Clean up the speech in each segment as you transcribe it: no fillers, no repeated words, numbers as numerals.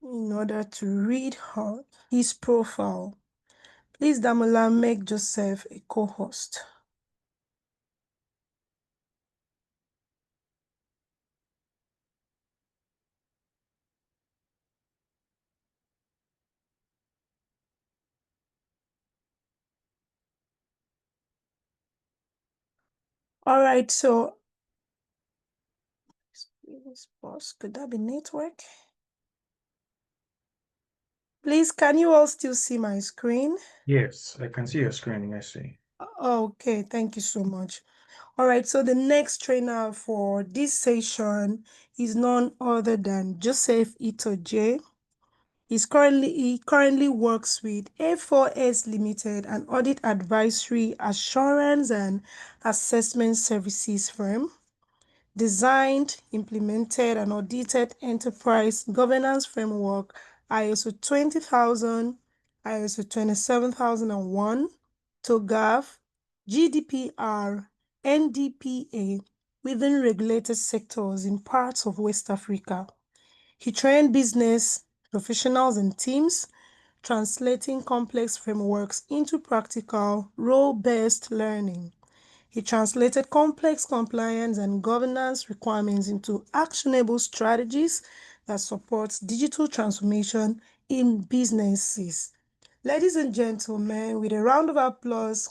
in order to read his profile. Please, Damola, make Joseph a co-host. All right, so pause. Could that be network? Please, can you all still see my screen? Yes, I can see your screen. I see. Okay, thank you so much. All right, so the next trainer for this session is none other than Joseph Itoje. He currently works with A4S Limited, an audit advisory, assurance, and assessment services firm. Designed, implemented, and audited enterprise governance framework ISO 20000, ISO 27001, TOGAF, GDPR, NDPR within regulated sectors in parts of West Africa. He trained business professionals and teams, translating complex frameworks into practical, role-based learning. He translated complex compliance and governance requirements into actionable strategies that support digital transformation in businesses. Ladies and gentlemen, with a round of applause,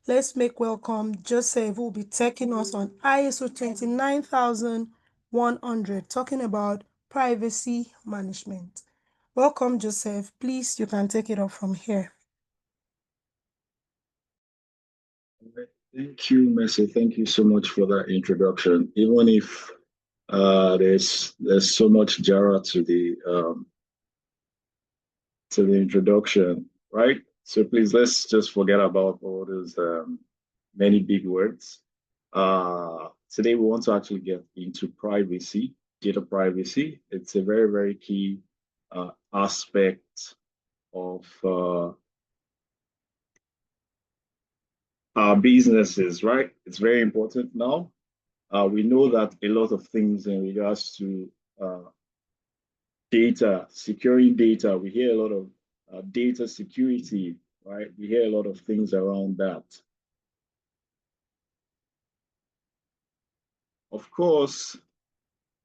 let's make welcome Joseph, who will be taking us on ISO 29100, talking about privacy management. Welcome, Joseph. Please, you can take it up from here. Thank you, Messi. Thank you so much for that introduction. Even if there's so much Jara to the introduction, right? So please let's just forget about all those many big words. Today we want to actually get into privacy, data privacy. It's a very, very key aspect of our businesses, right? It's very important now. We know that a lot of things in regards to data, securing data, we hear a lot of data security, right? We hear a lot of things around that. Of course,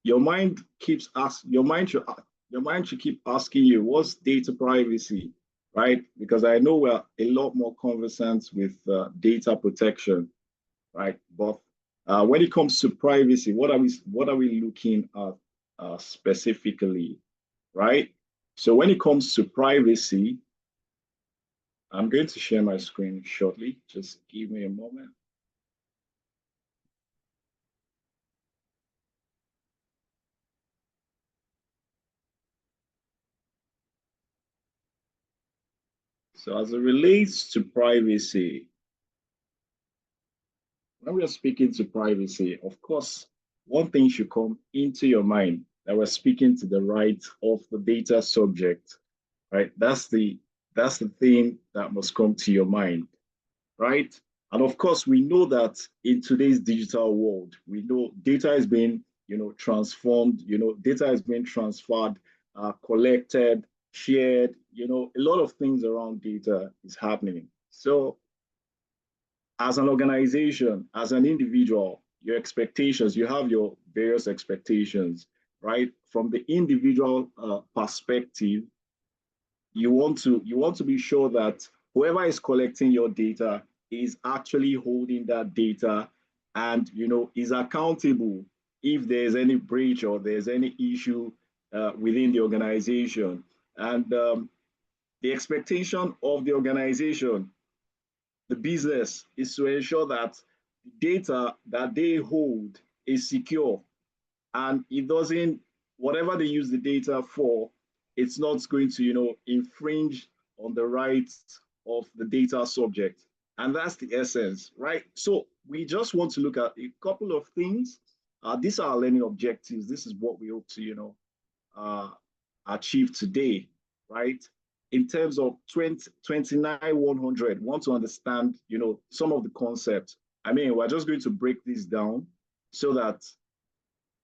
your mind should keep asking you, what's data privacy, right? Because I know we're a lot more conversant with data protection, right? But when it comes to privacy, what are we looking at specifically, right? So when it comes to privacy, I'm going to share my screen shortly. Just give me a moment. So as it relates to privacy, when we are speaking to privacy, of course, one thing should come into your mind that we're speaking to the right of the data subject, right? That's the thing that must come to your mind, right? And of course, we know that in today's digital world, we know data is being, transformed, data is being transferred, collected, shared, a lot of things around data is happening. So as an organization, as an individual, your expectations, you have your various expectations, right? From the individual perspective, you want to be sure that whoever is collecting your data is actually holding that data and is accountable if there's any breach or there's any issue within the organization. And the expectation of the organization, the business, is to ensure that the data that they hold is secure and it doesn't, whatever they use the data for, it's not going to infringe on the rights of the data subject. And that's the essence, right? So we just want to look at a couple of things. These are our learning objectives. This is what we hope to achieve today, right? In terms of 29100, want to understand some of the concepts. I mean, we're just going to break this down so that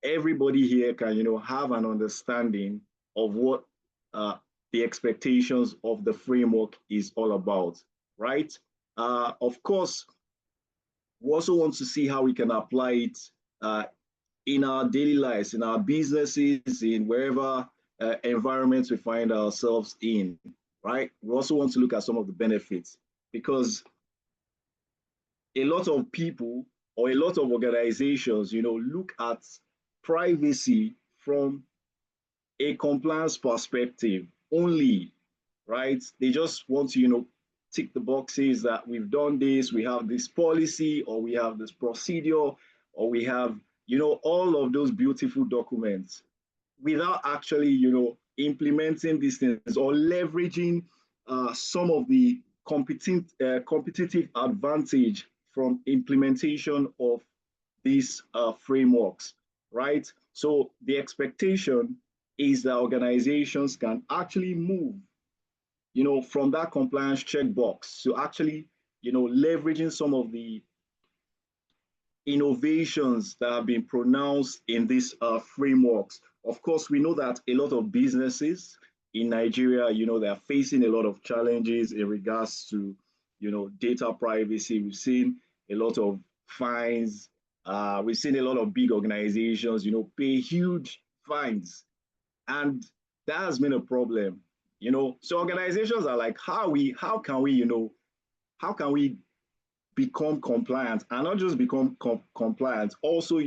everybody here can have an understanding of what the expectations of the framework is all about, right? Of course, we also want to see how we can apply it in our daily lives, in our businesses, in wherever environments we find ourselves in, right? We also want to look at some of the benefits because a lot of people or a lot of organizations, look at privacy from a compliance perspective only, right? They just want to, tick the boxes that we've done this, we have this policy, or we have this procedure, or we have, all of those beautiful documents without actually, implementing these things or leveraging some of the competitive advantage from implementation of these frameworks, right? So the expectation is that organizations can actually move, from that compliance checkbox to actually, leveraging some of the innovations that have been pronounced in these frameworks. Of course, we know that a lot of businesses in Nigeria, they are facing a lot of challenges in regards to, data privacy. We've seen a lot of fines. We've seen a lot of big organizations, pay huge fines, and that has been a problem. So organizations are like, how can we, how can we become compliant and not just become compliant, also,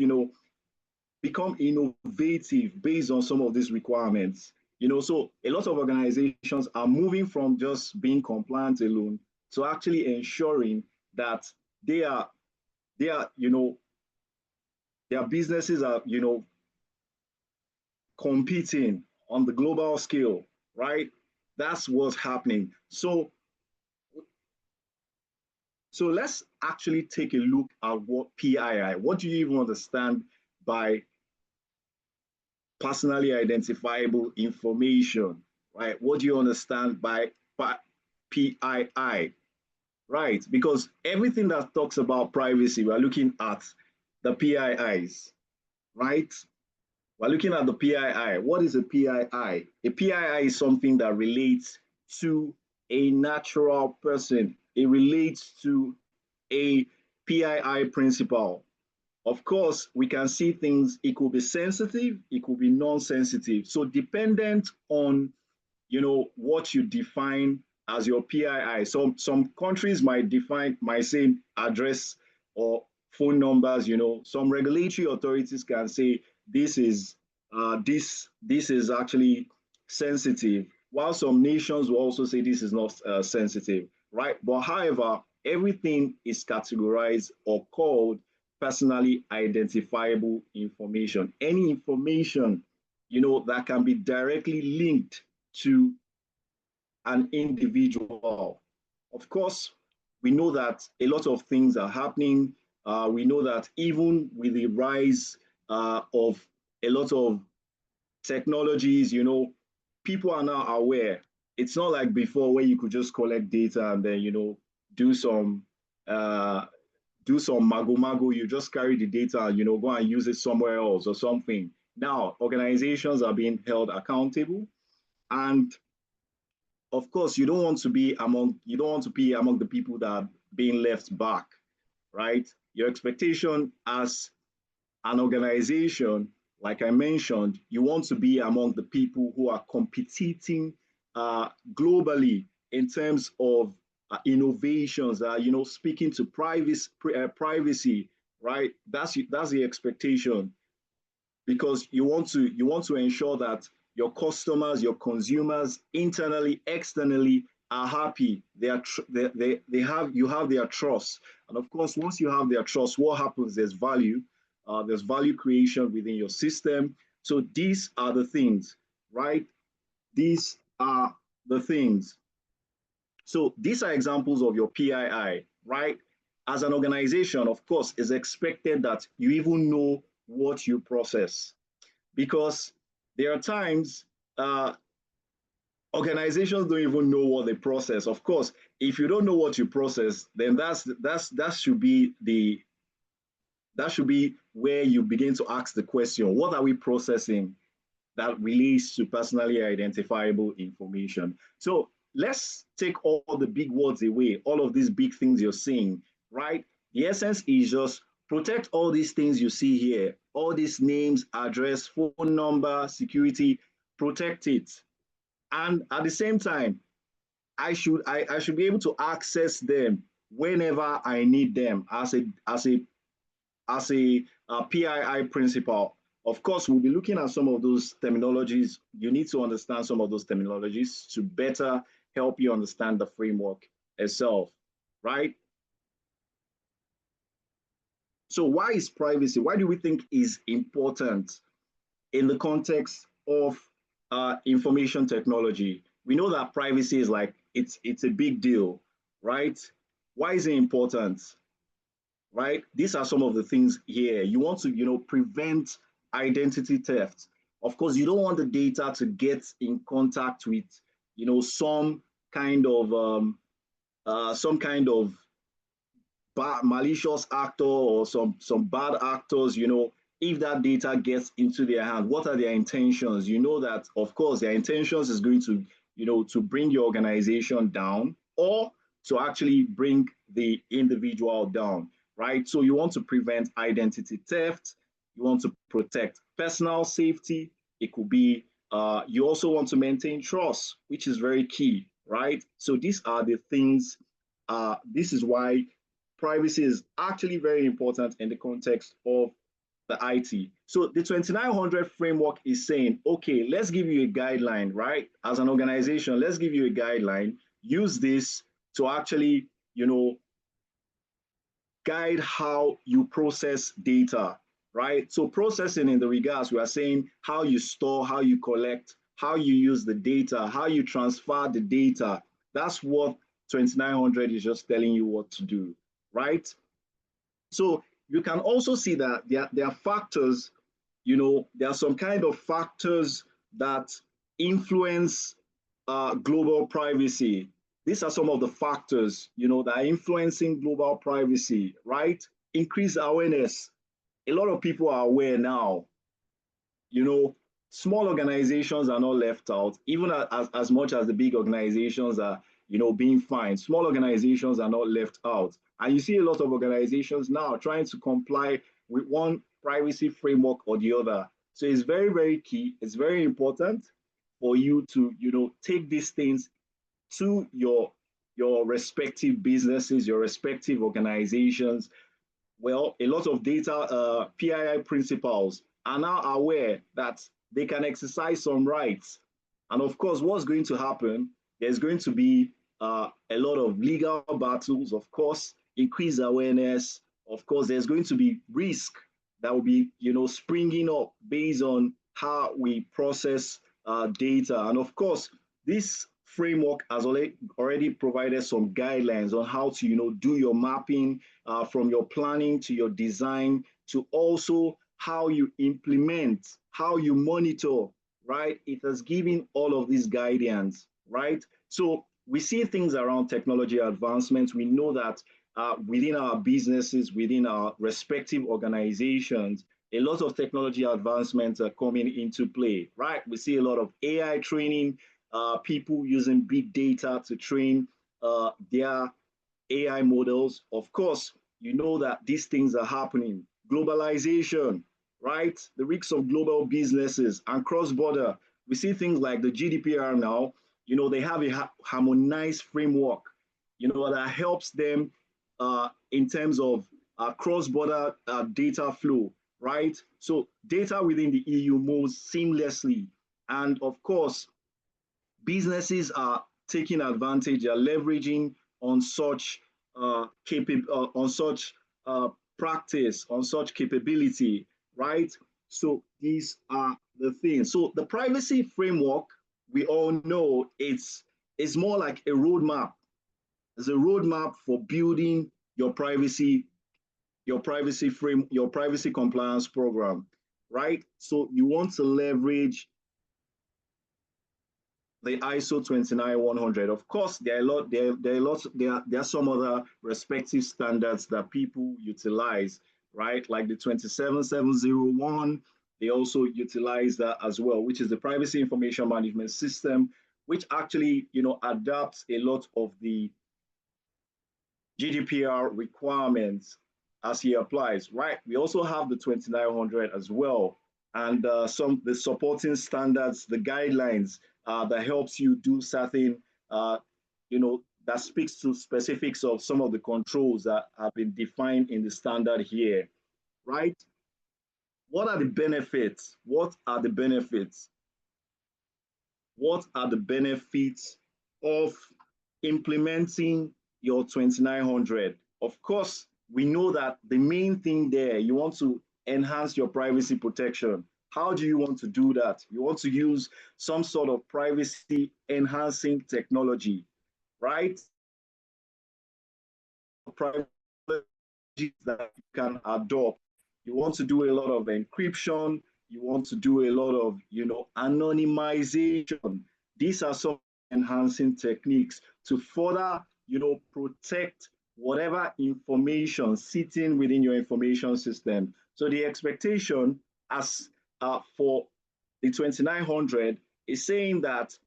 become innovative based on some of these requirements. So a lot of organizations are moving from just being compliant alone to actually ensuring that they are, their businesses are, competing on the global scale, right? That's what's happening. So let's actually take a look at what PII, what do you even understand by personally identifiable information, right? What do you understand by PII, right? Because everything that talks about privacy, we're looking at the PIIs, right? We're looking at the PII. What is a PII? A PII is something that relates to a natural person. It relates to a PII principle. Of course, we can see things, it could be sensitive, it could be non-sensitive. So dependent on, what you define as your PII. So some countries might say address or phone numbers, some regulatory authorities can say this is actually sensitive, while some nations will also say this is not sensitive, right? But however, everything is categorized or called personally identifiable information. Any information, that can be directly linked to an individual. Of course, we know that a lot of things are happening. We know that even with the rise of a lot of technologies, people are now aware. It's not like before where you could just collect data and then, do some uh, do some mago, you just carry the data and, go and use it somewhere else or something. Now, organizations are being held accountable. And of course, you don't want to be among the people that are being left back, right? Your expectation as an organization, like I mentioned, you want to be among the people who are competing globally in terms of innovations, speaking to privacy, right? That's the expectation, because you want to ensure that your customers, your consumers, internally, externally, are happy. They have you have their trust, and of course, once you have their trust, what happens? There's value. There's value creation within your system. So these are the things, right? These are the things. So these are examples of your PII, right? As an organization, of course, it's expected that you even know what you process, because there are times organizations don't even know what they process. Of course, if you don't know what you process, then that should be where you begin to ask the question: what are we processing? that relates to personally identifiable information. So let's take all the big words away, all of these big things you're seeing, right? The essence is just protect all these things you see here, all these names, address, phone number, security, protect it. And at the same time, I should be able to access them whenever I need them as a PII principle. Of course, we'll be looking at some of those terminologies. You need to understand some of those terminologies to better help you understand the framework itself, right? So why is privacy? Why do we think is important in the context of information technology? We know that privacy is like it's a big deal, right? Why is it important? Right? These are some of the things here. You want to, prevent identity theft. Of course, you don't want the data to get in contact with, some kind of malicious actor or some bad actors, if that data gets into their hand, what are their intentions? You know that, of course, their intentions is going to, to bring your organization down or to actually bring the individual down, right? So you want to prevent identity theft. You want to protect personal safety. It could be, you also want to maintain trust, which is very key, right? So these are the things, this is why privacy is actually very important in the context of the IT. So the 2900 framework is saying, okay, let's give you a guideline, right? As an organization, let's give you a guideline. Use this to actually, guide how you process data, right? So processing in the regards, we are saying how you store, how you collect, how you use the data, how you transfer the data. That's what 2900 is just telling you what to do, right? So you can also see that there are factors, there are some kind of factors that influence global privacy. These are some of the factors, that are influencing global privacy, right? Increased awareness. A lot of people are aware now, you know, small organizations are not left out, even as much as the big organizations are, being fined. Small organizations are not left out. And you see a lot of organizations now trying to comply with one privacy framework or the other. So it's very, very key. It's very important for you to, take these things to your respective businesses, your respective organizations. Well, a lot of data PII principals are now aware that they can exercise some rights. And of course, what's going to happen? There's going to be a lot of legal battles, of course, increased awareness. Of course, there's going to be risk that will be, springing up based on how we process data. And of course, this framework has already provided some guidelines on how to, do your mapping from your planning to your design to also how you implement, how you monitor, right? It has given all of these guidance, right? So we see things around technology advancements. We know that within our businesses, within our respective organizations, a lot of technology advancements are coming into play, right? We see a lot of AI training, people using big data to train their AI models. Of course, you know that these things are happening. Globalization, right? The risks of global businesses and cross-border. We see things like the GDPR now, they have a harmonized framework, that helps them in terms of cross-border data flow, right? So data within the EU moves seamlessly. And of course, businesses are taking advantage, are leveraging on such on such practice, on such capability, right? So these are the things. So the privacy framework, we all know it's more like a roadmap. It's a roadmap for building your privacy compliance program, right? So you want to leverage the ISO 29100. Of course, there are some other respective standards that people utilize, right? Like the 27701, they also utilize that as well, which is the Privacy Information Management System, which actually, adapts a lot of the GDPR requirements as he applies, right? We also have the 2900 as well, and the supporting standards, the guidelines that helps you do certain, that speaks to specifics of some of the controls that have been defined in the standard here, right? What are the benefits? What are the benefits? What are the benefits of implementing your 2900? Of course, we know that the main thing there, you want to enhance your privacy protection. How do you want to do that? You want to use some sort of privacy enhancing technology, right? Privacy that you can adopt. You want to do a lot of encryption. You want to do a lot of, anonymization. These are some enhancing techniques to further, protect whatever information sitting within your information system. So the expectation as for the 2900 is saying that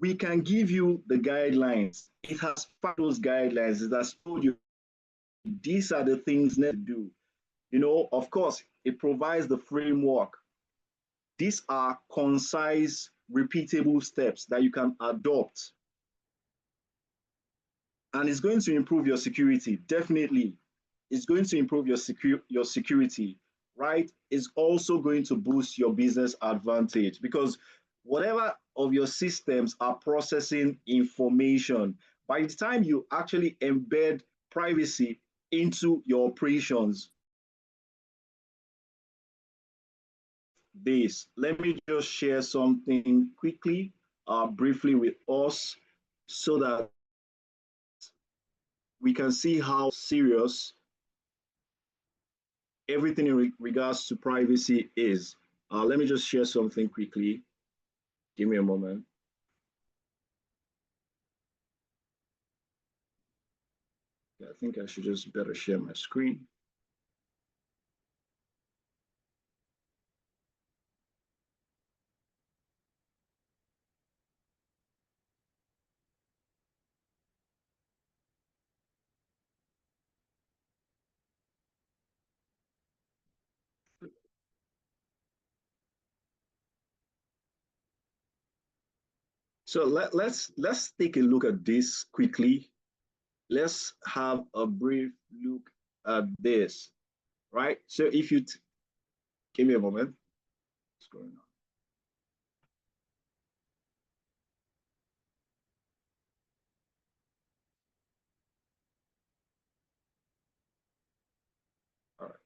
we can give you the guidelines. It has found those guidelines. It has told you these are the things need to do. Of course, it provides the framework. These are concise, repeatable steps that you can adopt. And it's going to improve your security, definitely. It's going to improve your security, right? It's also going to boost your business advantage because whatever of your systems are processing information, by the time you actually embed privacy into your operations, this. Let me just share something quickly, briefly with us so that we can see how serious everything in regards to privacy is. Let me just share something quickly. Give me a moment. I think I should just better share my screen. So let's take a look at this quickly. Let's have a brief look at this, right? So if you give me a moment, what's going on? All right.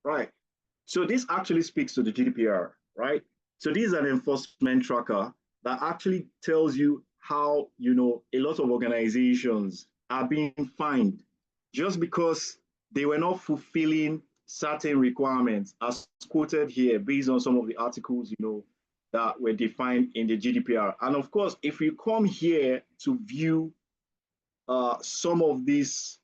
Right. So this actually speaks to the GDPR, right? So this is an enforcement tracker that actually tells you how, a lot of organizations are being fined just because they were not fulfilling certain requirements as quoted here based on some of the articles, that were defined in the GDPR. And of course, if you come here to view some of these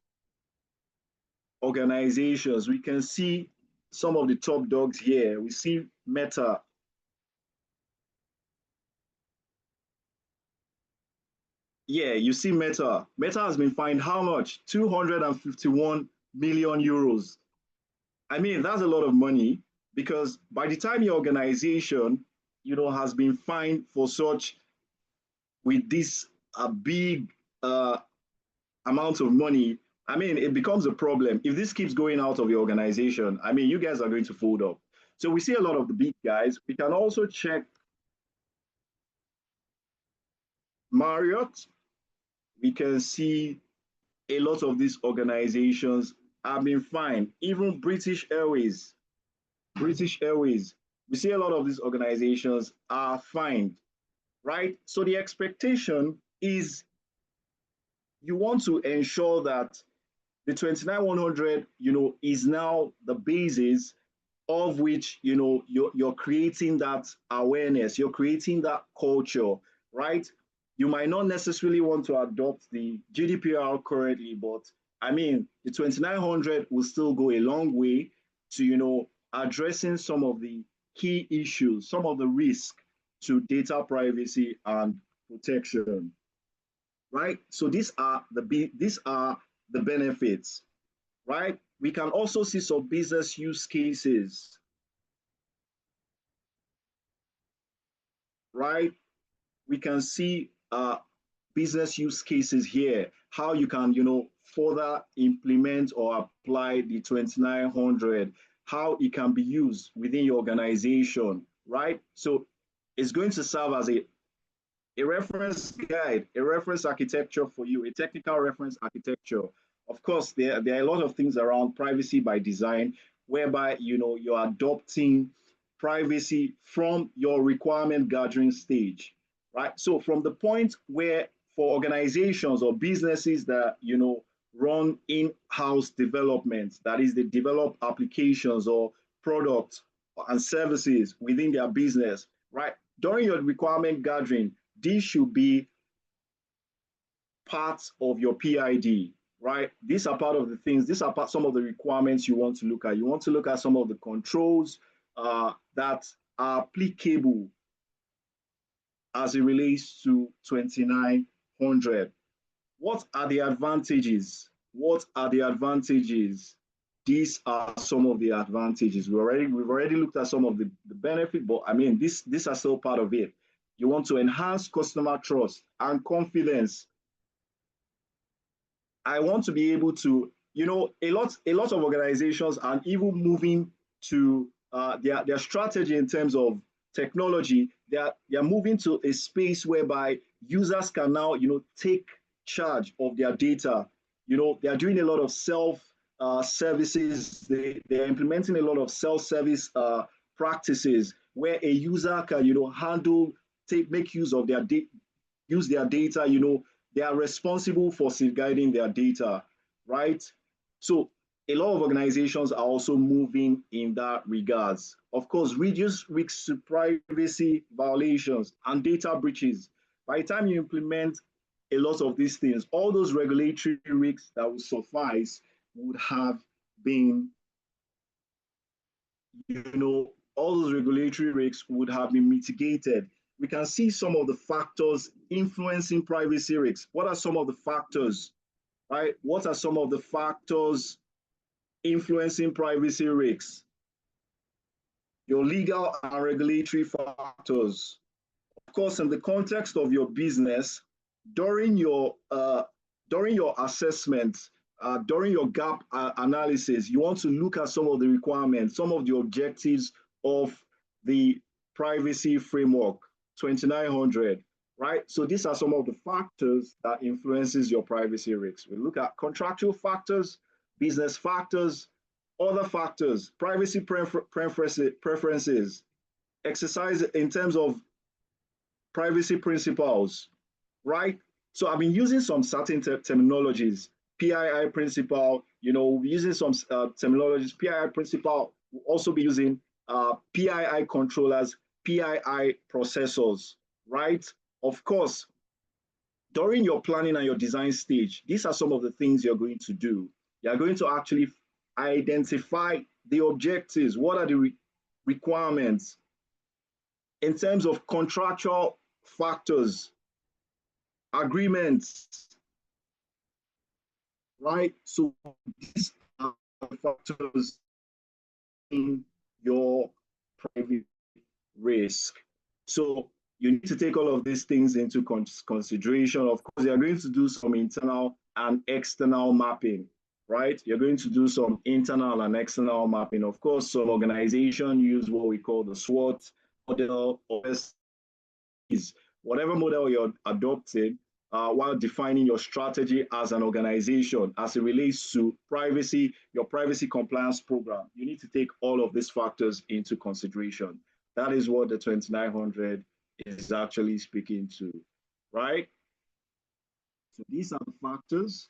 organizations, we can see some of the top dogs here. We see Meta. Yeah, you see Meta. Meta has been fined how much? 251 million euros. I mean, that's a lot of money because by the time your organization, has been fined for such with this big amount of money, I mean, it becomes a problem. If this keeps going out of your organization, I mean, you guys are going to fold up. So we see a lot of the big guys. We can also check Marriott. We can see a lot of these organizations have been fined. Even British Airways, we see a lot of these organizations are fined, right? So the expectation is you want to ensure that The 29100, is now the basis of which, you're creating that awareness, you're creating that culture, right? You might not necessarily want to adopt the GDPR currently, but I mean, the 2900 will still go a long way to, addressing some of the key issues, some of the risk to data privacy and protection, right? So these are the benefits, right? We can also see some business use cases, right? We can see business use cases here, how you can, further implement or apply the 2900, how it can be used within your organization, right? So it's going to serve as a reference guide, a reference architecture for you, a technical reference architecture. Of course, there are a lot of things around privacy by design, whereby you're adopting privacy from your requirement gathering stage, right? So from the point where for organizations or businesses that run in-house development, that is, they develop applications or products and services within their business, right? During your requirement gathering, this should be part of your PID, right? These are part of the things, these are some of the requirements you want to look at. You want to look at some of the controls that are applicable as it relates to 2900. What are the advantages? What are the advantages? These are some of the advantages. We've already looked at some of the benefit, but I mean, these are still part of it. You want to enhance customer trust and confidence. I want to be able to, a lot of organizations are even moving to their strategy in terms of technology. They are moving to a space whereby users can now, take charge of their data. They are doing a lot of self services. They are implementing a lot of self service practices where a user can, handle, make use of use their data. They are responsible for safeguarding their data, right? So a lot of organizations are also moving in that regards. Of course, reduce risks to privacy violations and data breaches. By the time you implement a lot of these things, all those regulatory risks that would suffice would have been, all those regulatory risks would have been mitigated. We can see some of the factors influencing privacy risks. What are some of the factors, right? What are some of the factors influencing privacy risks? Your legal and regulatory factors. Of course, in the context of your business, during your assessment, during your gap analysis, you want to look at some of the requirements, some of the objectives of the privacy framework 2900, right? So these are some of the factors that influences your privacy risks. We look at contractual factors, business factors, other factors, privacy preferences, exercise in terms of privacy principles, right? So I've been using some certain terminologies, PII principle, using some terminologies. PII principle will also be using PII controllers, PII processors, right? Of course, during your planning and your design stage, these are some of the things you're going to do. You're going to actually identify the objectives. What are the requirements in terms of contractual factors, agreements, right? So these are the factors in your private risk. So you need to take all of these things into consideration. Of course, you're going to do some internal and external mapping, right? You're going to do some internal and external mapping. Of course, some organizations use what we call the SWOT model or whatever model you're adopting, while defining your strategy as an organization as it relates to privacy, your privacy compliance program. You need to take all of these factors into consideration. That is what the 2900 is actually speaking to, right? So these are the factors.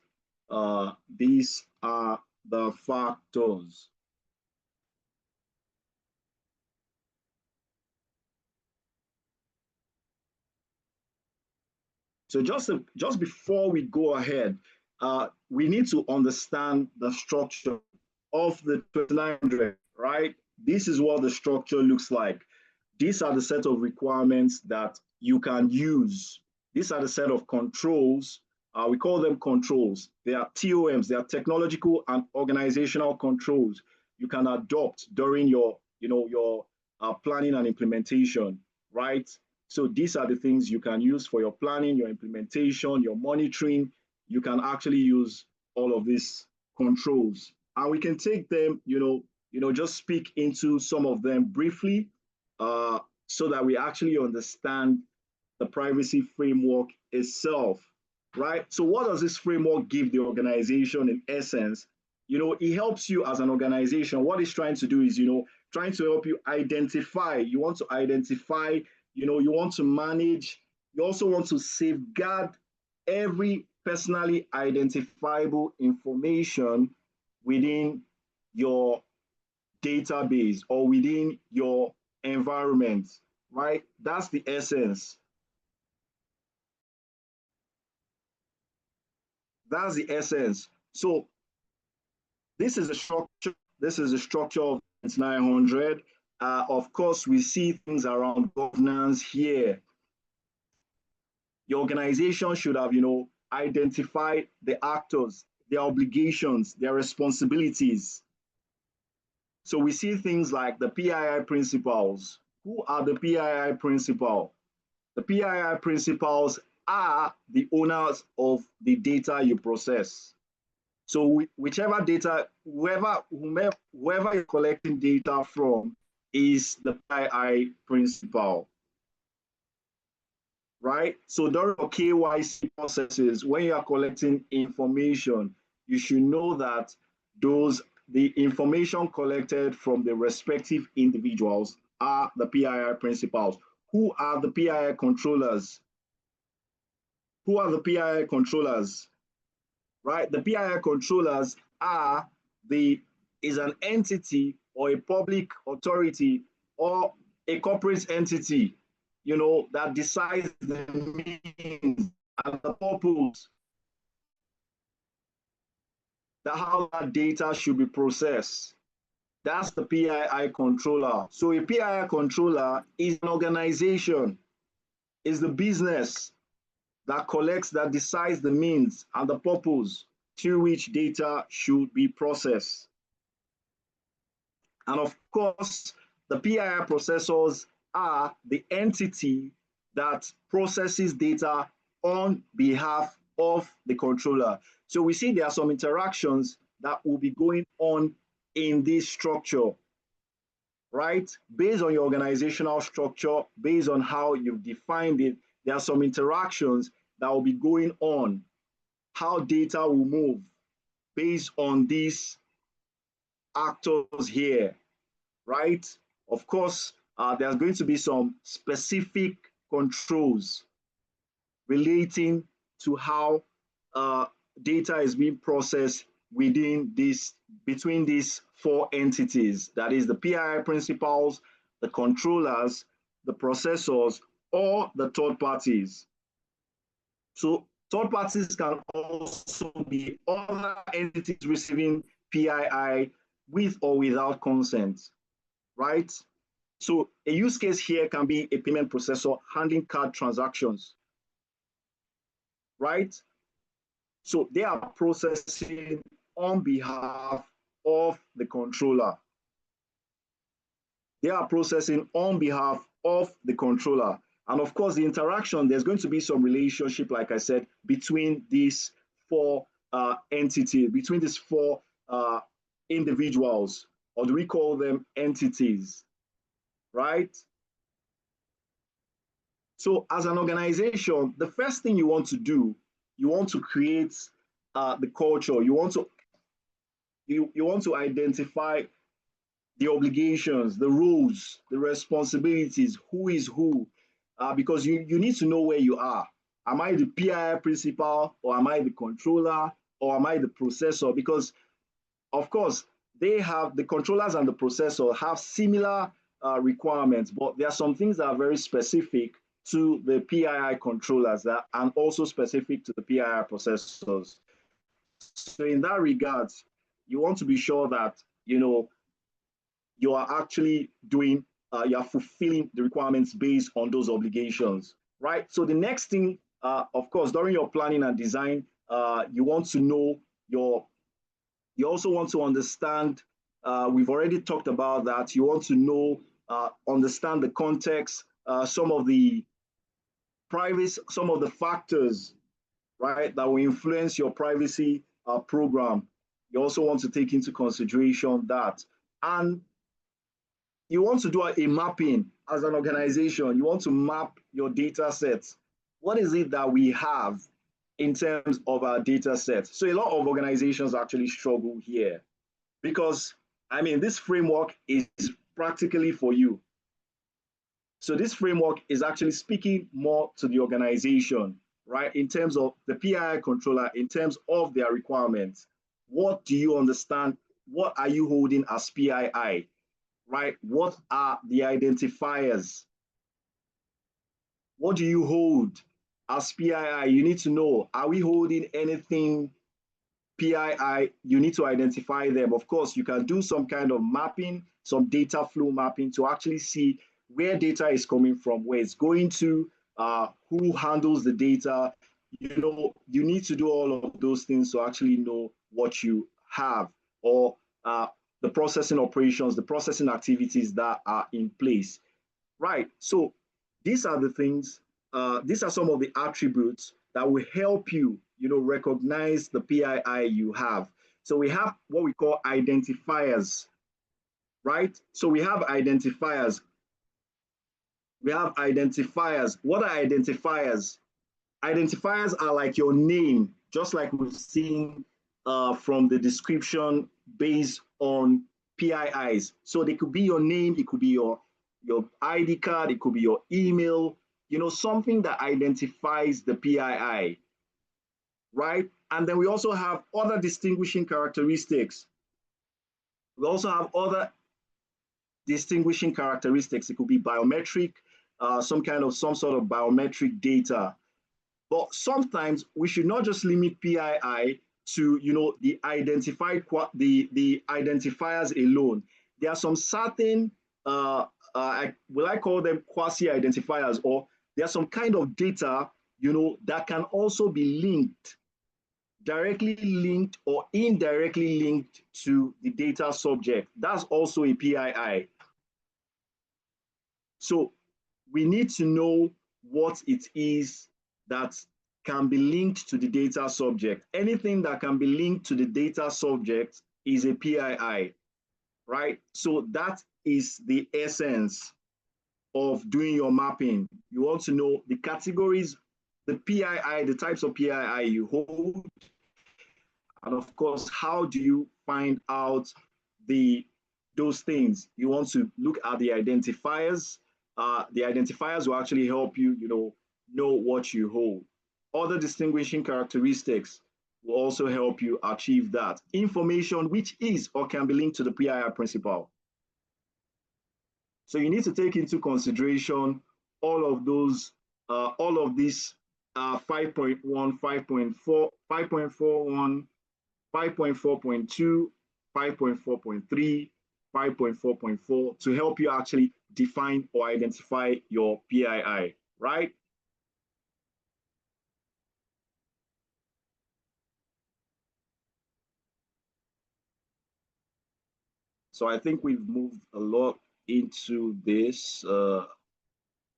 These are the factors. So just before we go ahead, we need to understand the structure of the 2900, right? This is what the structure looks like. These are the set of requirements that you can use. These are the set of controls. We call them controls. They are TOMs. They are technological and organizational controls you can adopt during your planning and implementation, right? So these are the things you can use for your planning, your implementation, your monitoring. You can actually use all of these controls, and we can take them, just speak into some of them briefly, uh, so that we actually understand the privacy framework itself, right? So, what does this framework give the organization in essence? It helps you as an organization. What it's trying to do is, trying to help you identify. You want to identify, you want to manage, you also want to safeguard every personally identifiable information within your database or within your environment, right? That's the essence. That's the essence. So this is the structure. This is the structure of 900. Of course, we see things around governance here. Your organization should have, identified the actors, their obligations, their responsibilities. So we see things like the PII principles. Who are the PII principles? The PII principles are the owners of the data you process. So whichever data, whoever you're collecting data from is the PII principal, right? So during your KYC processes, when you are collecting information, you should know that the information collected from the respective individuals are the PII principals. Who are the PII controllers? Who are the PII controllers? Right? The PII controllers are the is an entity or a public authority or a corporate entity, that decides the means and the purpose that how that data should be processed. That's the PII controller. So a PII controller is an organization, is the business that collects, that decides the means and the purpose through which data should be processed. And of course, the PII processors are the entity that processes data on behalf of the controller. So we see there are some interactions that will be going on in this structure, right? Based on your organizational structure, based on how you've defined it, there are some interactions that will be going on, how data will move based on these actors here, right? Of course, there's going to be some specific controls relating to how data is being processed between these four entities, that is the PII principals, the controllers, the processors, or the third parties. So third parties can also be other entities receiving PII with or without consent, right? So a use case here can be a payment processor handling card transactions, right? So they are processing on behalf of the controller. They are processing on behalf of the controller. And of course, the interaction, there's going to be some relationship, like I said, between these four entities, between these four individuals, or do we call them entities, right? So as an organization, the first thing you want to do, you want to create the culture. You want to identify the obligations, the rules, the responsibilities, who is who, because you need to know where you are. Am I the PII principal or am I the controller? or am I the processor? Because of course, the controllers and the processor have similar requirements, but there are some things that are very specific to the PII controllers that and also specific to the PII processors. So in that regard, you want to be sure that you are actually doing you are fulfilling the requirements based on those obligations, right? So the next thing, of course, during your planning and design, you want to know you also want to understand, we've already talked about that, you want to know, understand the context, some of the some of the factors, right, that will influence your privacy program. You also want to take into consideration that. And you want to do a mapping as an organization. You want to map your data sets. What is it that we have in terms of our data sets? So a lot of organizations actually struggle here because, I mean, this framework is practically for you. So this framework is actually speaking more to the organization, right? In terms of the PII controller, in terms of their requirements. What do you understand? What are you holding as PII? Right? What are the identifiers? What do you hold as PII? You need to know, are we holding anything PII? You need to identify them. Of course, you can do some kind of mapping, some data flow mapping to actually see where data is coming from, where it's going to, who handles the data. You need to do all of those things to actually know what you have, or the processing operations, the processing activities that are in place. Right. So these are the things, these are some of the attributes that will help you, recognize the PII you have. So we have what we call identifiers, right? So we have identifiers. We have identifiers. What are identifiers? Identifiers are like your name, just like we've seen from the description based on PIIs. So they could be your name, it could be your ID card, it could be your email, something that identifies the PII, right? And then we also have other distinguishing characteristics. We also have other distinguishing characteristics. It could be biometric, some sort of biometric data. But sometimes we should not just limit PII to the the identifiers alone. There are some certain will I call them quasi identifiers, or there are some kind of data that can also be linked, directly linked or indirectly linked to the data subject. That's also a PII. So we need to know what it is that can be linked to the data subject. Anything that can be linked to the data subject is a PII, right? So that is the essence of doing your mapping. You want to know the categories, the PII, the types of PII you hold, and of course, how do you find out those things? You want to look at the identifiers. The identifiers will actually help you, know what you hold. Other distinguishing characteristics will also help you achieve that. Information which is or can be linked to the PII principle. So you need to take into consideration all of those, all of these 5.1, 5.4, 5.41, 5.4.2, 5.4.3, 5.4.4 to help you actually define or identify your PII, right? So I think we've moved a lot into this. All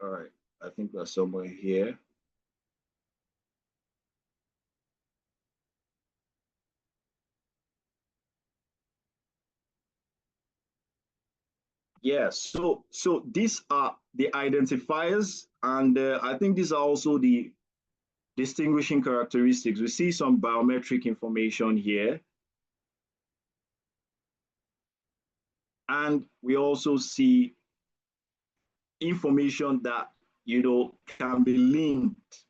right, I think we're somewhere here. Yeah, so these are the identifiers, and I think these are also the distinguishing characteristics. We see some biometric information here, and we also see information that can be linked,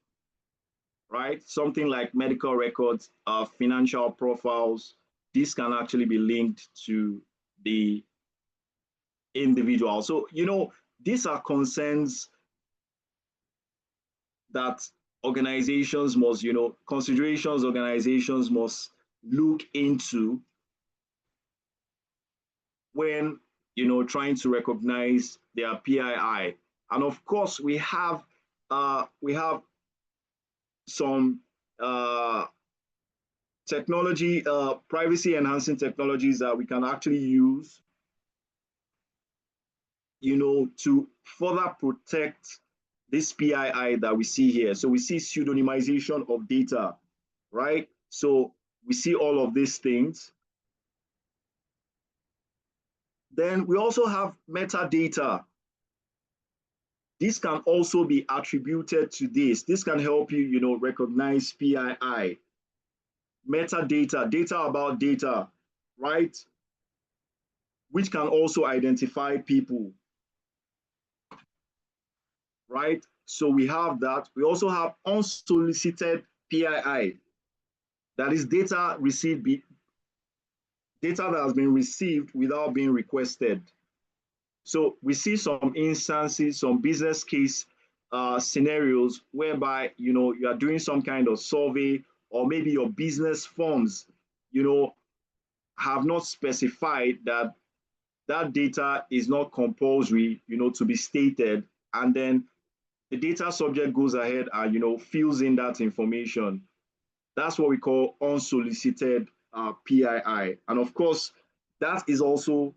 right? Something like medical records, financial profiles, this can actually be linked to the individual. So, these are concerns that organizations must, considerations organizations must look into when, trying to recognize their PII. And of course, we have some technology, privacy enhancing technologies that we can actually use, to further protect this PII that we see here. So we see pseudonymization of data, right? So we see all of these things. Then we also have metadata. This can also be attributed to this. This can help you, recognize PII. Metadata, data about data, right? Which can also identify people, right? So we have that. We also have unsolicited PII. That is data data that has been received without being requested. So we see some instances, some business case scenarios whereby you are doing some kind of survey, or maybe your business forms, have not specified that that data is not compulsory, to be stated, and then the data subject goes ahead and fills in that information. That's what we call unsolicited PII. And of course, that is also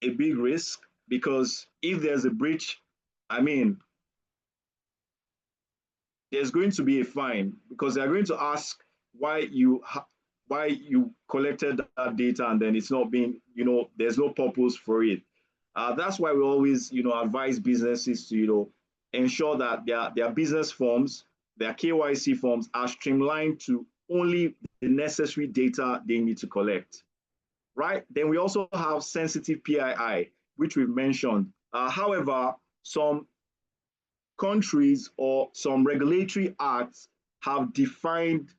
a big risk, because if there's a breach, I mean, there's going to be a fine, because they're going to ask why you collected that data and then it's not being, there's no purpose for it. That's why we always, advise businesses to, ensure that their business forms, their KYC forms are streamlined to only the necessary data they need to collect, right? Then we also have sensitive PII, which we've mentioned. However, some countries or some regulatory acts have defined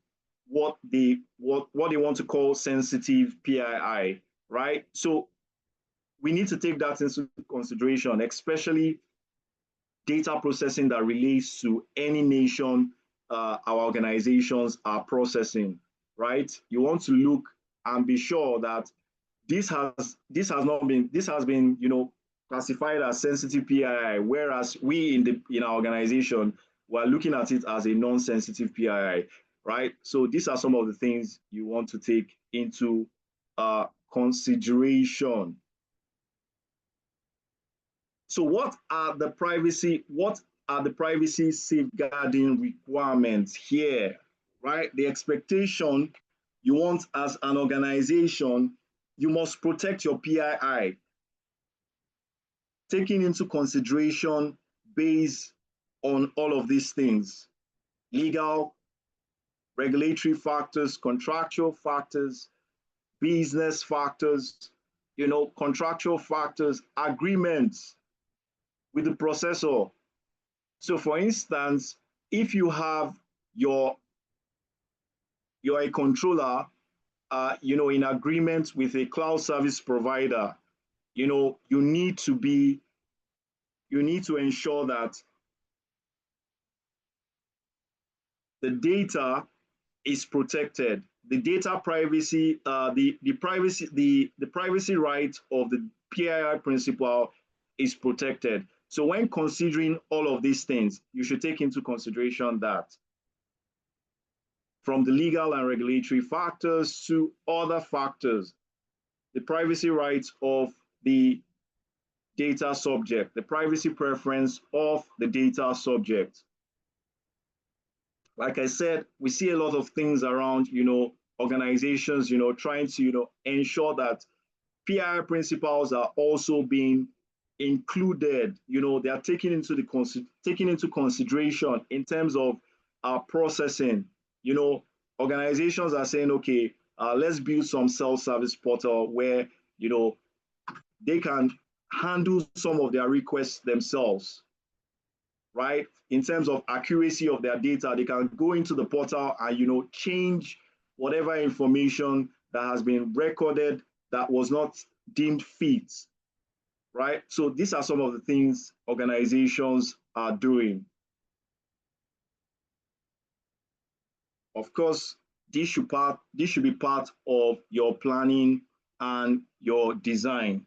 what they want to call sensitive PII, right? So we need to take that into consideration, especially data processing that relates to any nation our organizations are processing, right? You want to look and be sure that this has been classified as sensitive PII, whereas we in our organization we're looking at it as a non-sensitive PII, right? So these are some of the things you want to take into consideration. So what are the privacy safeguarding requirements here, right? The expectation you want as an organization, you must protect your PII, taking into consideration based on all of these things: legal, regulatory factors, contractual factors, business factors, contractual factors, agreements with the processor. So for instance, if you're a controller, in agreement with a cloud service provider, you need to ensure that the data is protected. The data privacy, the privacy right of the PII principle is protected. So when considering all of these things, you should take into consideration that, from the legal and regulatory factors to other factors, the privacy rights of the data subject, the privacy preference of the data subject. Like I said, we see a lot of things around, organizations, trying to, ensure that PII principles are also being included. They are taken into consideration in terms of processing. Organizations are saying, okay, let's build some self-service portal where they can handle some of their requests themselves. right? In terms of accuracy of their data, they can go into the portal and change whatever information that has been recorded that was not deemed fit, right? So these are some of the things organizations are doing. Of course, this should be part of your planning and your design.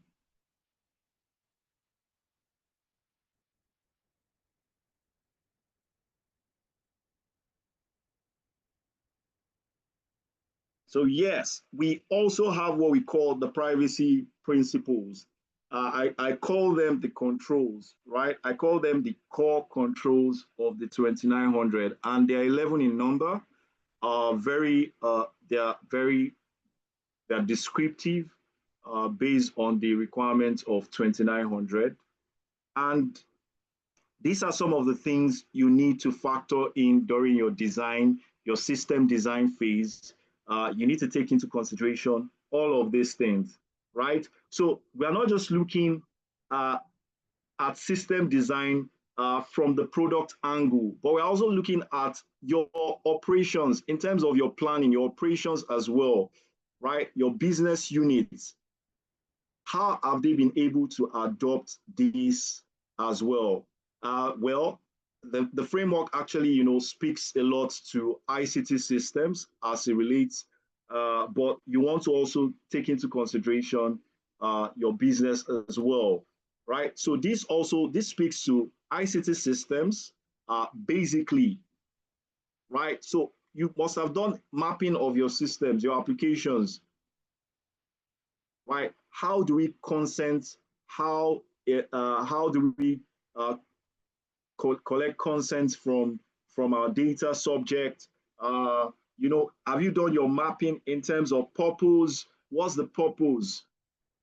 So yes, we also have what we call the privacy principles. I call them the controls, right? I call them the core controls of the 2900, and they're 11 in number. They are very they're descriptive, based on the requirements of 2900, and these are some of the things you need to factor in during your design, your system design phase. You need to take into consideration all of these things, right? So we are not just looking uh, at system design from the product angle, but we're also looking at your operations in terms of your planning, your operations as well, right? Your business units. How have they been able to adopt this as well? Well, the framework actually, speaks a lot to ICT systems as it relates, but you want to also take into consideration your business as well, right? So this speaks to ICT systems, basically, right? So you must have done mapping of your systems, your applications, right? How do we consent? How do we uh, collect consent from our data subject? Have you done your mapping in terms of purpose? What's the purpose?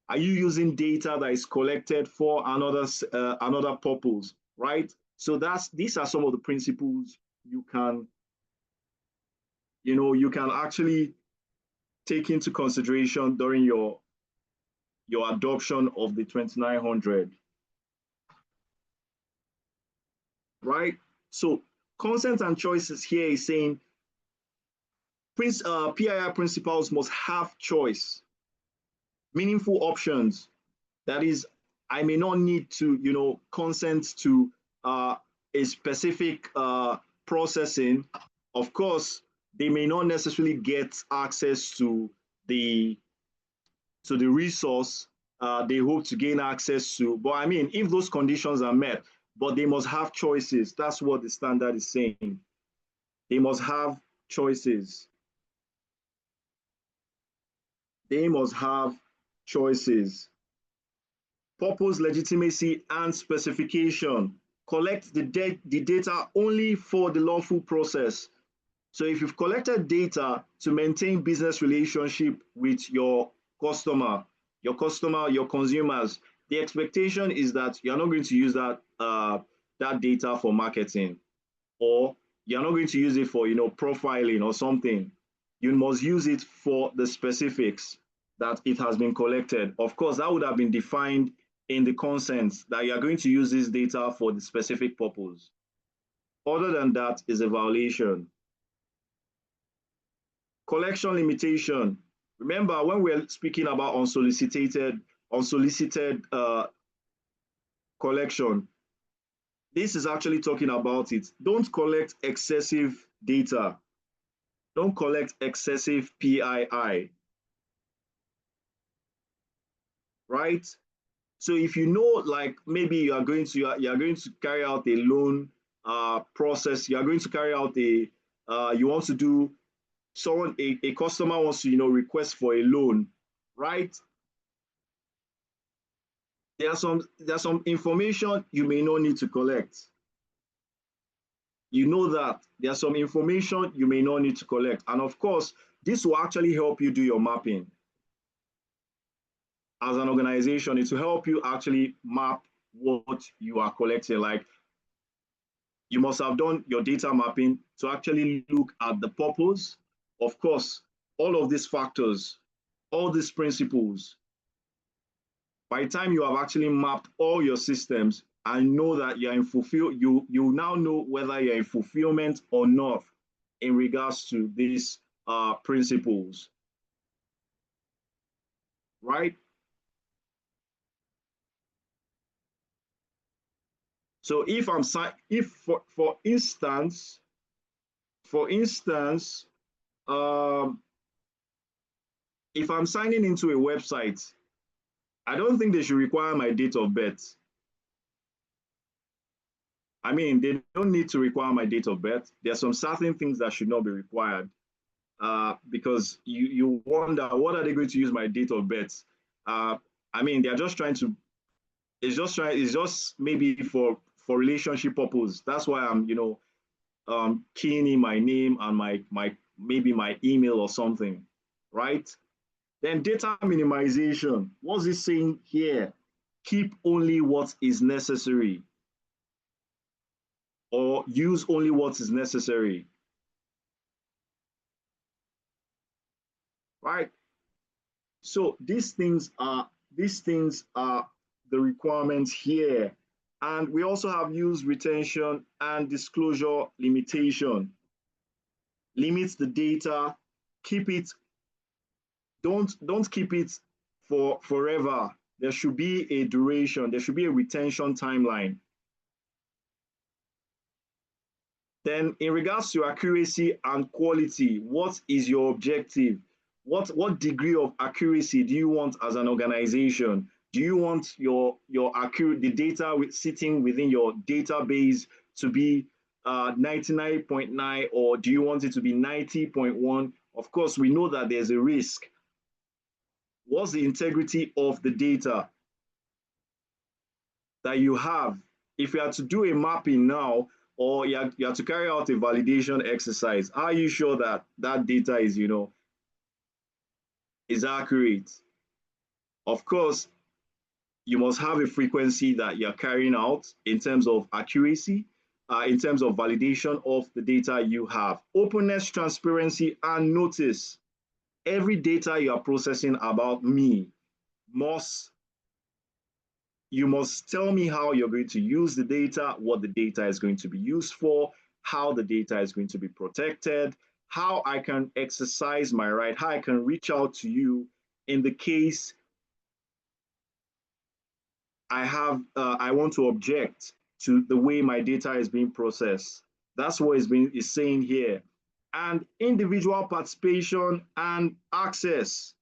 Are you using data that is collected for another purpose? Right. So these are some of the principles you can actually take into consideration during your adoption of the 2900, right? So consent and choices here is saying PII principles must have choice, meaningful options. That is, I may not need to, consent to a specific processing. Of course, they may not necessarily get access the to the resource they hope to gain access to. But I mean, if those conditions are met, but they must have choices. That's what the standard is saying. They must have choices. They must have choices. Purpose, legitimacy, and specification. Collect the data only for the lawful process. So if you've collected data to maintain business relationship with your consumers, the expectation is that you're not going to use that data for marketing, or you're not going to use it for profiling or something. You must use it for the specifics that it has been collected. Of course, that would have been defined in the consent that you are going to use this data for the specific purpose. Other than that is a violation. Collection limitation. Remember, when we're speaking about unsolicited collection, this is actually talking about it. Don't collect excessive data. Don't collect excessive PII, right? So if you know, like maybe you are going to carry out a loan process, you are going to carry out you want to do a customer wants to request for a loan, right? There's some information you may not need to collect. You know that there's some information you may not need to collect, and of course this will actually help you do your mapping. As an organization, it will help you actually map what you are collecting. Like, you must have done your data mapping to actually look at the purpose. Of course, all of these factors, all these principles, by the time you have actually mapped all your systems, and know that you're in you now know whether you're in fulfillment or not in regards to these principles, right? So if I'm if for instance, for instance, um, if I'm signing into a website, I don't think they should require my date of birth. I mean, they don't need to require my date of birth. There are some certain things that should not be required, because you wonder, what are they going to use my date of birth? Uh, I mean, they're just trying to. It's just maybe for relationship purpose. That's why I'm keying in my name and my maybe my email or something, right? Then data minimization. What's it saying here? Keep only what is necessary, or use only what is necessary, right? So these things are the requirements here. And we also have use retention and disclosure limitation. Limit the data, keep it, don't keep it for forever. There should be a duration, there should be a retention timeline. Then in regards to accuracy and quality, what is your objective? What degree of accuracy do you want as an organization? Do you want your accurate the data sitting within your database to be 99.9, or do you want it to be 90.1? Of course, we know that there's a risk. What's the integrity of the data that you have? If you are to do a mapping now, or you have to carry out a validation exercise, are you sure that that data is is accurate? Of course, you must have a frequency that you're carrying out in terms of accuracy, in terms of validation of the data you have. Openness, transparency, and notice. Every data you are processing about me must you must tell me how you're going to use the data, what the data is going to be used for, how the data is going to be protected, how I can exercise my right, how I can reach out to you in the case I want to object to the way my data is being processed. That's what is saying here. And individual participation and access.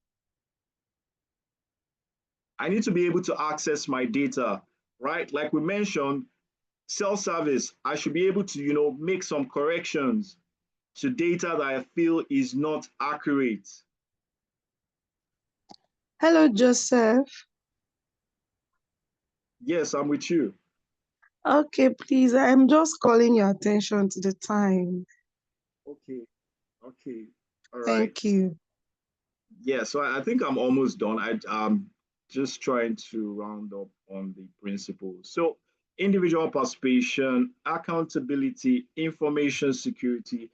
I need to be able to access my data, right? Like we mentioned, self-service, I should be able to, make some corrections to data that I feel is not accurate. Hello, Joseph. Yes, I'm with you. Okay, please, I'm just calling your attention to the time. Okay, okay, all right. Thank you. Yeah, so I think I'm almost done. I'm just trying to round up on the principles. So individual participation, accountability, information security,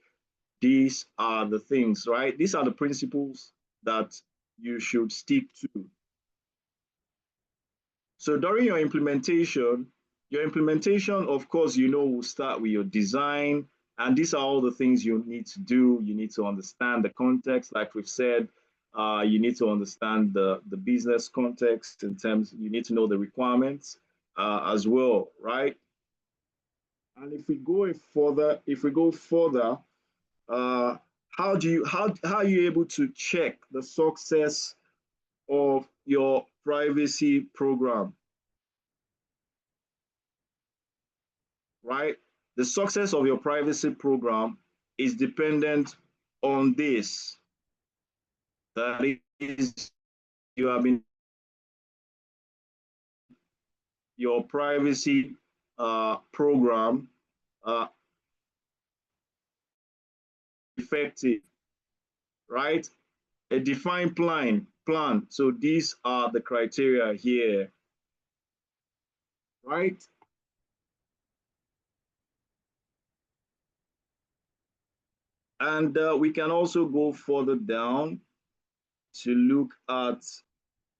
these are the things, right? These are the principles that you should stick to. So during your implementation, of course, will start with your design. And these are all the things you need to do. You need to understand the context, like we've said. You need to understand the business context in terms, you need to know the requirements as well, right? And if we go further, uh, how are you able to check the success of your privacy program? Right? The success of your privacy program is dependent on this. That is, you have been your privacy program effective, right? A defined plan. So these are the criteria here, right? And we can also go further down to look at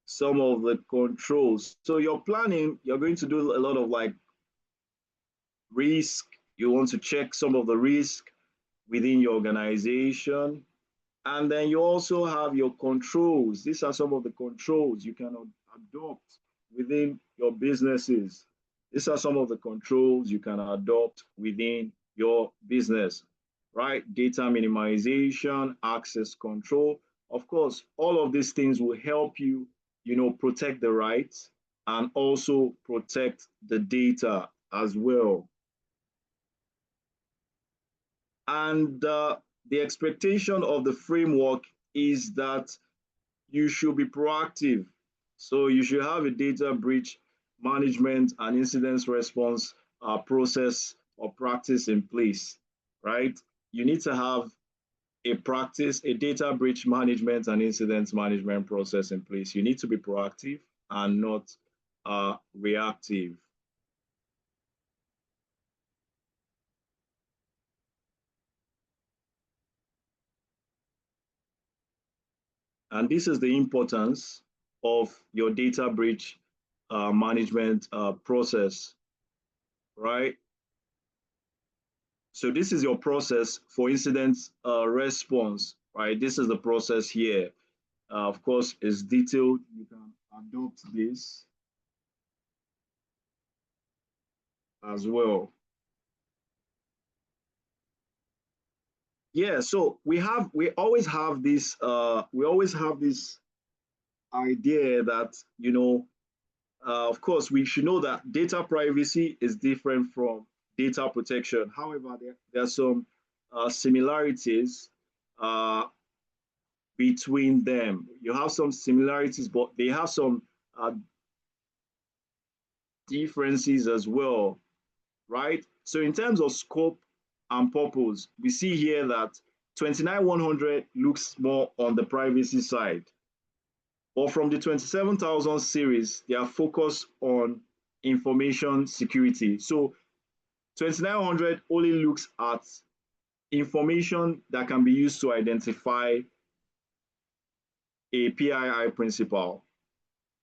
some of the controls. So you're planning, you're going to do a lot of like risk. You want to check some of the risk within your organization. And then you also have your controls. These are some of the controls you can adopt within your businesses. These are some of the controls you can adopt within your business, right? Data minimization, access control. Of course, all of these things will help you, protect the rights and also protect the data as well. And the expectation of the framework is that you should be proactive. So you should have a data breach management and incident response process or practice in place, right? You need to have a data breach management and incident management process in place. You need to be proactive and not reactive. And this is the importance of your data breach management process, right? So this is your process for incident response, right? This is the process here. Of course, it's detailed. You can adopt this as well. Yeah, so we always have this idea that, of course, we should know that data privacy is different from data protection. However, there are some similarities uh, between them. You have some similarities, but they have some differences as well, right? So in terms of scope and purpose, we see here that 29100 looks more on the privacy side. But from the 27,000 series, they are focused on information security. So 2900 only looks at information that can be used to identify a PII principal,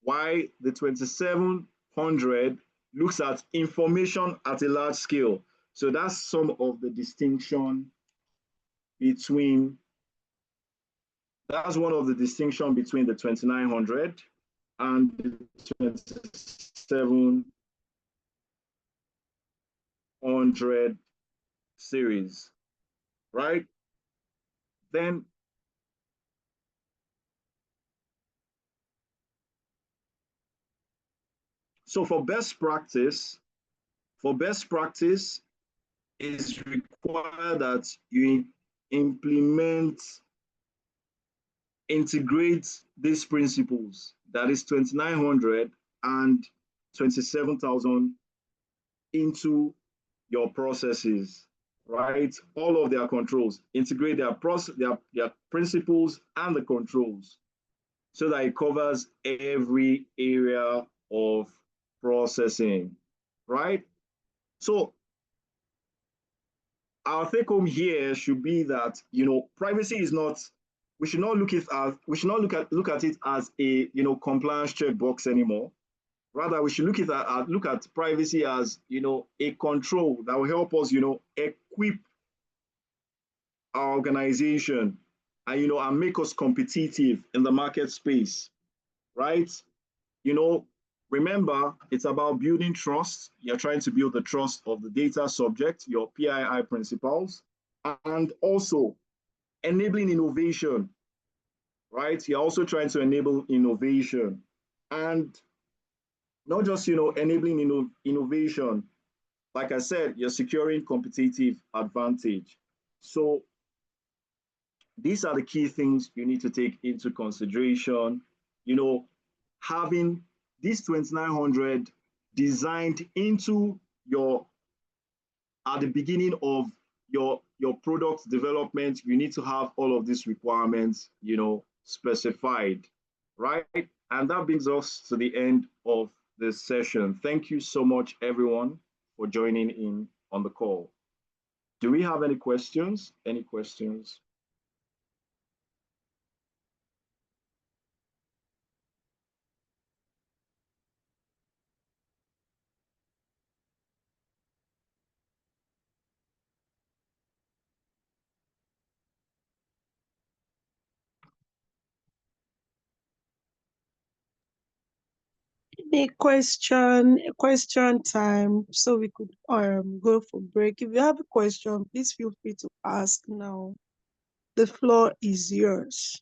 while the 2700 looks at information at a large scale. So that's some of the distinction between, that's one of the distinction between the 2900 and the 2700 series, right? Then, so for best practice, it's required that you implement, integrate these principles, that is 2900 and 27,000, into your processes, right? All of their controls, integrate their principles and the controls so that it covers every area of processing, right? So our take home here should be that, privacy is not, we should not look at it as a, compliance checkbox anymore. Rather, we should look at privacy as, a control that will help us, equip our organization and, and make us competitive in the market space, right? You know, Remember, it's about building trust. You're trying to build the trust of the data subject, your PII principles, and also enabling innovation, right? You're also trying to enable innovation, and not just, enabling innovation. Like I said, you're securing competitive advantage. So these are the key things you need to take into consideration. You know, Having this 2900 designed into your, at the beginning of your product development, you need to have all of these requirements, specified, right? And that brings us to the end of this session. Thank you so much, everyone, for joining in on the call. Do we have any questions? Any questions? a question time so we could go for break. If you have a question, please feel free to ask now. The floor is yours.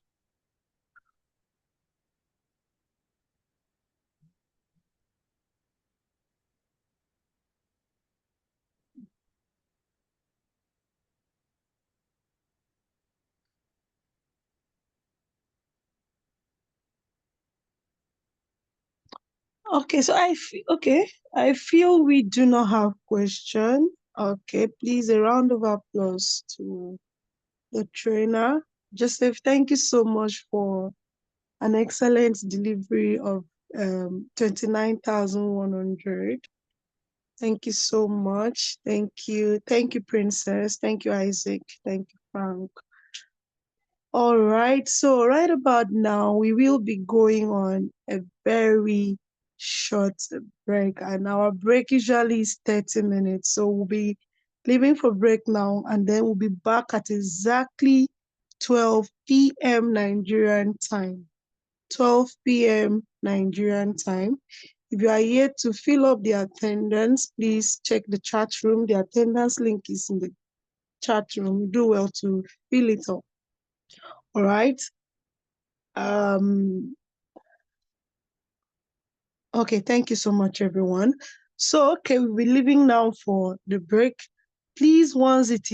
Okay, so I feel we do not have question. Okay, please a round of applause to the trainer. Joseph, thank you so much for an excellent delivery of 29,100. Thank you so much. Thank you. Thank you, Princess. Thank you, Isaac. Thank you, Frank. All right. So right about now, we will be going on a very short break, and our break usually is 30 minutes. So we'll be leaving for break now, and then we'll be back at exactly 12 p.m. Nigerian time. 12 p.m. Nigerian time. If you are here to fill up the attendance, please check the chat room. The attendance link is in the chat room. Do well to fill it up. All right. Okay, thank you so much, everyone. So, okay, we'll be leaving now for the break. Please, once it is